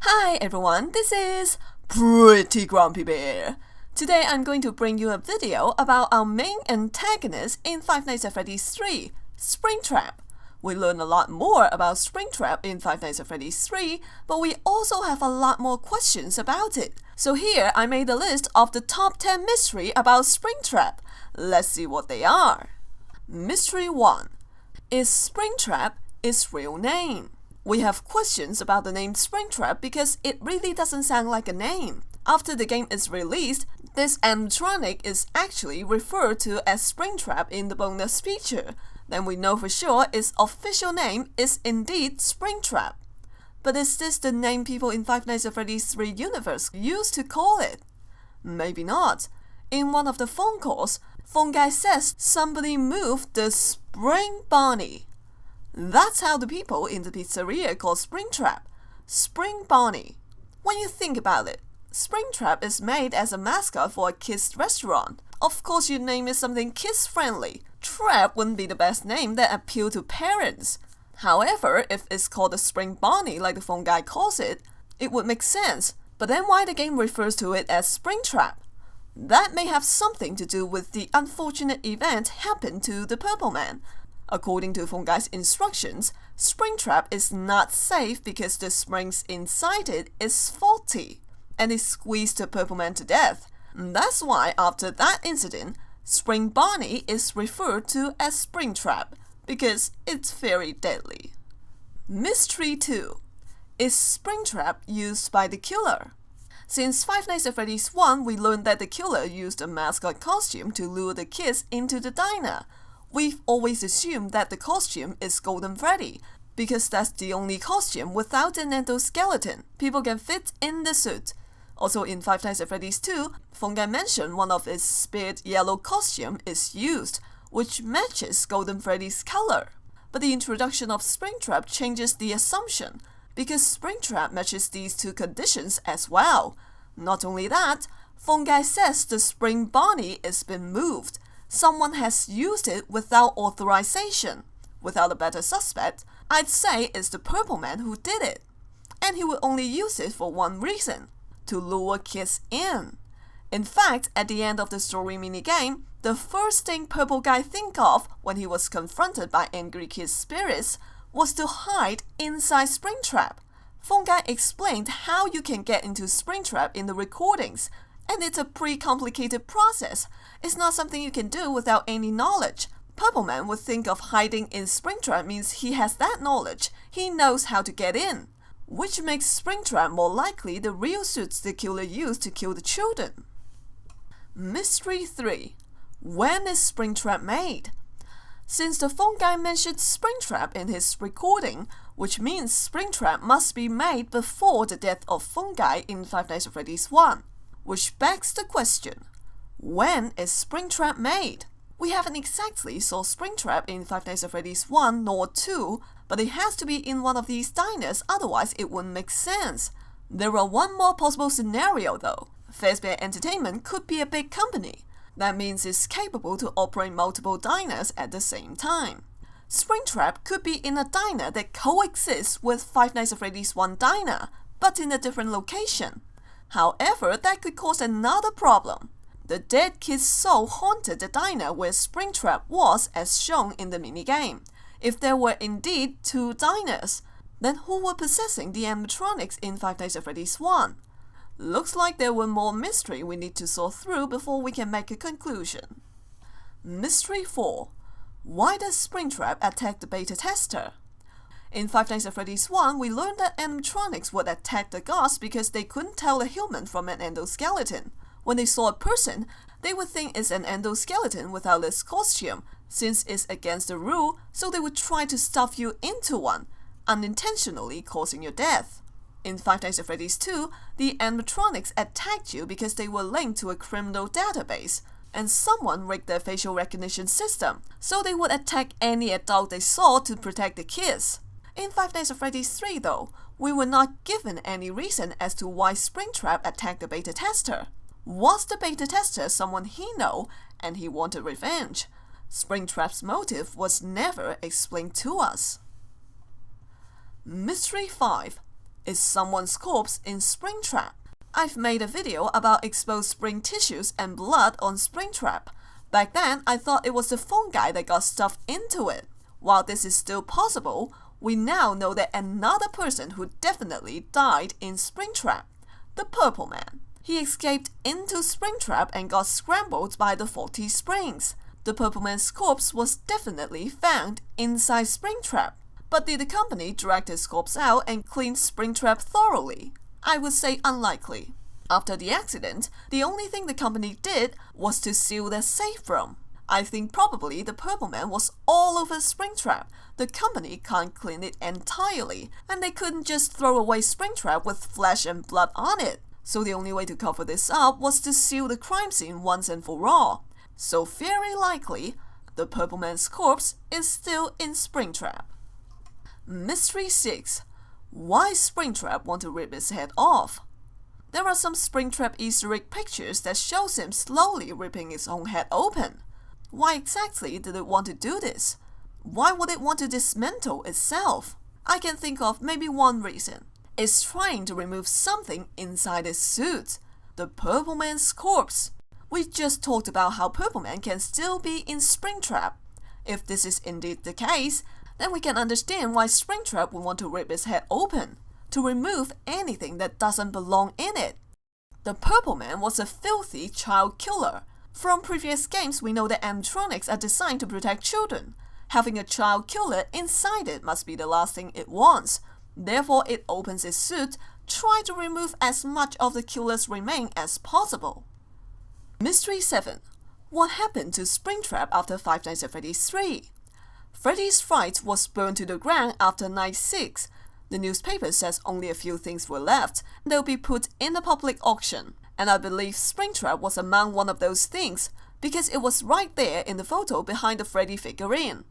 Hi everyone, this is Pretty Grumpy Bear. Today I'm going to bring you a video about our main antagonist in Five Nights at Freddy's 3, Springtrap. We learn a lot more about Springtrap in Five Nights at Freddy's 3, but we also have a lot more questions about it. So here I made a list of the top 10 mystery about Springtrap. Let's see what they are. Mystery 1. Is Springtrap its real name? We have questions about the name Springtrap because it really doesn't sound like a name. After the game is released, this animatronic is actually referred to as Springtrap in the bonus feature. Then we know for sure its official name is indeed Springtrap. But is this the name people in Five Nights at Freddy's 3 universe used to call it? Maybe not. In one of the phone calls, phone guy says somebody moved the Spring Bonnie. That's how the people in the pizzeria call Springtrap, Spring Bonnie. When you think about it, Springtrap is made as a mascot for a kids restaurant. Of course you'd name it something kids-friendly. Trap wouldn't be the best name that appeal to parents. However, if it's called the Spring Bonnie like the phone guy calls it, it would make sense. But then why the game refers to it as Springtrap? That may have something to do with the unfortunate event happened to the Purple Man. According to Phone Guy's instructions, Springtrap is not safe because the springs inside it is faulty, and it squeezed the Purple Man to death. That's why after that incident, Spring Bonnie is referred to as Springtrap, because it's very deadly. Mystery 2. Is Springtrap used by the killer? Since Five Nights at Freddy's 1, we learned that the killer used a mascot costume to lure the kids into the diner. We've always assumed that the costume is Golden Freddy, because that's the only costume without an endoskeleton. People can fit in the suit. Also in Five Nights at Freddy's 2, Phone Guy mentioned one of its speared yellow costume is used, which matches Golden Freddy's color. But the introduction of Springtrap changes the assumption, because Springtrap matches these two conditions as well. Not only that, Phone Guy says the Spring Bonnie has been moved. Someone has used it without authorization. Without a better suspect, I'd say it's the Purple Man who did it. And he would only use it for one reason, to lure kids in. In fact, at the end of the story minigame, the first thing Purple Guy think of when he was confronted by angry kids' spirits was to hide inside Springtrap. Phone Guy explained how you can get into Springtrap in the recordings, and it's a pretty complicated process. It's not something you can do without any knowledge. Purple Man would think of hiding in Springtrap means he has that knowledge. He knows how to get in, which makes Springtrap more likely the real suits the killer used to kill the children. Mystery 3. When is Springtrap made? Since the phone guy mentioned Springtrap in his recording, which means Springtrap must be made before the death of phone guy in Five Nights at Freddy's 1. Which begs the question, when is Springtrap made? We haven't exactly saw Springtrap in Five Nights at Freddy's 1 nor 2, but it has to be in one of these diners, otherwise it wouldn't make sense. There are one more possible scenario though. Fazbear Entertainment could be a big company. That means it's capable to operate multiple diners at the same time. Springtrap could be in a diner that coexists with Five Nights at Freddy's 1 diner, but in a different location. However, that could cause another problem. The dead kid's soul haunted the diner where Springtrap was as shown in the minigame. If there were indeed two diners, then who were possessing the animatronics in Five Nights at Freddy's 1? Looks like there were more mystery we need to sort through before we can make a conclusion. Mystery 4. Why does Springtrap attack the beta tester? In Five Nights at Freddy's 1, we learned that animatronics would attack the guards because they couldn't tell a human from an endoskeleton. When they saw a person, they would think it's an endoskeleton without its costume, since it's against the rule, so they would try to stuff you into one, unintentionally causing your death. In Five Nights at Freddy's 2, the animatronics attacked you because they were linked to a criminal database, and someone rigged their facial recognition system, so they would attack any adult they saw to protect the kids. In Five Nights at Freddy's 3 though, we were not given any reason as to why Springtrap attacked the beta tester. Was the beta tester someone he knew and he wanted revenge? Springtrap's motive was never explained to us. Mystery 5. Is someone's corpse in Springtrap? I've made a video about exposed spring tissues and blood on Springtrap. Back then, I thought it was the phone guy that got stuffed into it. While this is still possible, we now know that another person who definitely died in Springtrap, the Purple Man. He escaped into Springtrap and got scrambled by the faulty springs. The Purple Man's corpse was definitely found inside Springtrap. But did the company drag his corpse out and clean Springtrap thoroughly? I would say unlikely. After the accident, the only thing the company did was to seal their safe room. I think probably the Purple Man was all over Springtrap. The company can't clean it entirely, and they couldn't just throw away Springtrap with flesh and blood on it. So the only way to cover this up was to seal the crime scene once and for all. So very likely, the Purple Man's corpse is still in Springtrap. Mystery 6. Why Springtrap want to rip his head off? There are some Springtrap Easter egg pictures that shows him slowly ripping his own head open. Why exactly did it want to do this? Why would it want to dismantle itself? I can think of maybe one reason. It's trying to remove something inside its suit. The Purple Man's corpse. We just talked about how Purple Man can still be in Springtrap. If this is indeed the case, then we can understand why Springtrap would want to rip his head open, to remove anything that doesn't belong in it. The Purple Man was a filthy child killer. From previous games, we know that animatronics are designed to protect children. Having a child killer inside it must be the last thing it wants. Therefore, it opens its suit, trying to remove as much of the killer's remains as possible. Mystery 7. What happened to Springtrap after Five Nights at Freddy's 3? Freddy's Fright was burned to the ground after night 6. The newspaper says only a few things were left. They'll be put in a public auction. And I believe Springtrap was among one of those things because it was right there in the photo behind the Freddy figurine.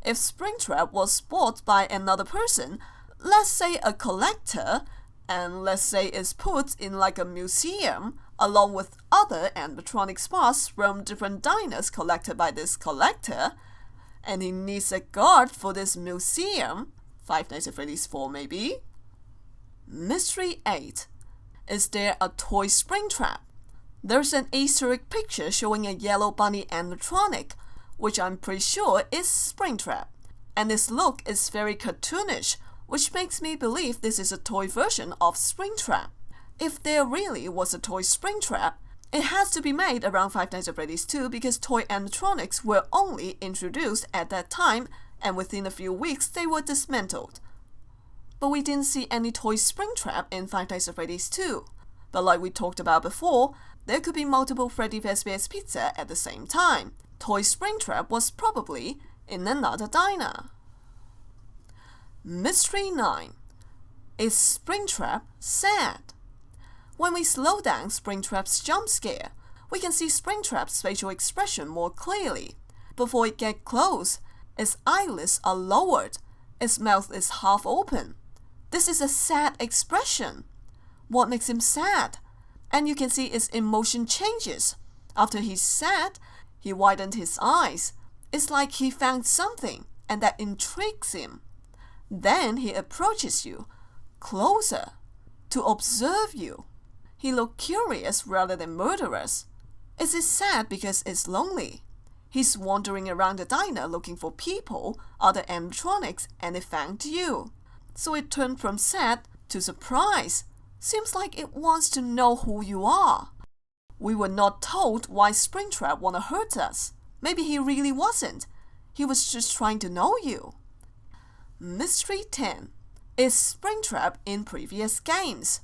If Springtrap was bought by another person, let's say a collector, and let's say it's put in like a museum, along with other animatronic parts from different diners collected by this collector, and he needs a guard for this museum, Five Nights at Freddy's 4 maybe. Mystery 8. Is there a toy Springtrap? There's an Easter egg picture showing a yellow bunny animatronic, which I'm pretty sure is Springtrap. And its look is very cartoonish, which makes me believe this is a toy version of Springtrap. If there really was a toy Springtrap, it has to be made around Five Nights at Freddy's 2 because toy animatronics were only introduced at that time, and within a few weeks they were dismantled. But we didn't see any toy Springtrap in Five Nights at Freddy's 2. But like we talked about before, there could be multiple Freddy Fazbear's Pizza at the same time. Toy Springtrap was probably in another diner. Mystery 9. Is Springtrap sad? When we slow down Springtrap's jump scare, we can see Springtrap's facial expression more clearly. Before it gets close, its eyelids are lowered, its mouth is half open. This is a sad expression. What makes him sad? And you can see its emotion changes. After he's sad, he widened his eyes. It's like he found something, and that intrigues him. Then he approaches you, closer, to observe you. He looked curious rather than murderous. Is it sad because it's lonely? He's wandering around the diner looking for people, other animatronics, and it found you. So it turned from sad to surprise. Seems like it wants to know who you are. We were not told why Springtrap wanna hurt us. Maybe he really wasn't. He was just trying to know you. Mystery 10. Is Springtrap in previous games?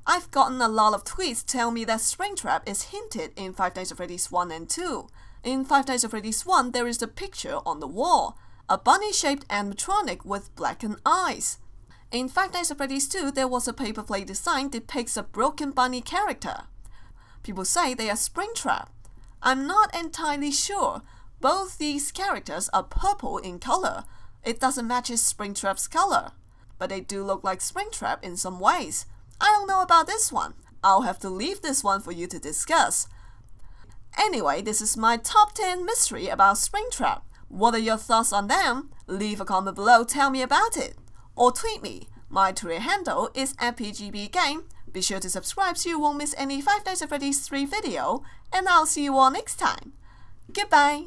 I've gotten a lot of tweets telling me that Springtrap is hinted in Five Nights at Freddy's 1 and 2. In Five Nights at Freddy's 1, there is a picture on the wall, a bunny-shaped animatronic with blackened eyes. In Five Nights at Freddy's 2, there was a paper plate design that depicts a broken bunny character. People say they are Springtrap. I'm not entirely sure. Both these characters are purple in color. It doesn't match Springtrap's color. But they do look like Springtrap in some ways. I don't know about this one. I'll have to leave this one for you to discuss. Anyway, this is my top 10 mystery about Springtrap. What are your thoughts on them? Leave a comment below, tell me about it. Or tweet me. My Twitter handle is @pgbgame. Be sure to subscribe so you won't miss any Five Nights at Freddy's 3 video, and I'll see you all next time. Goodbye!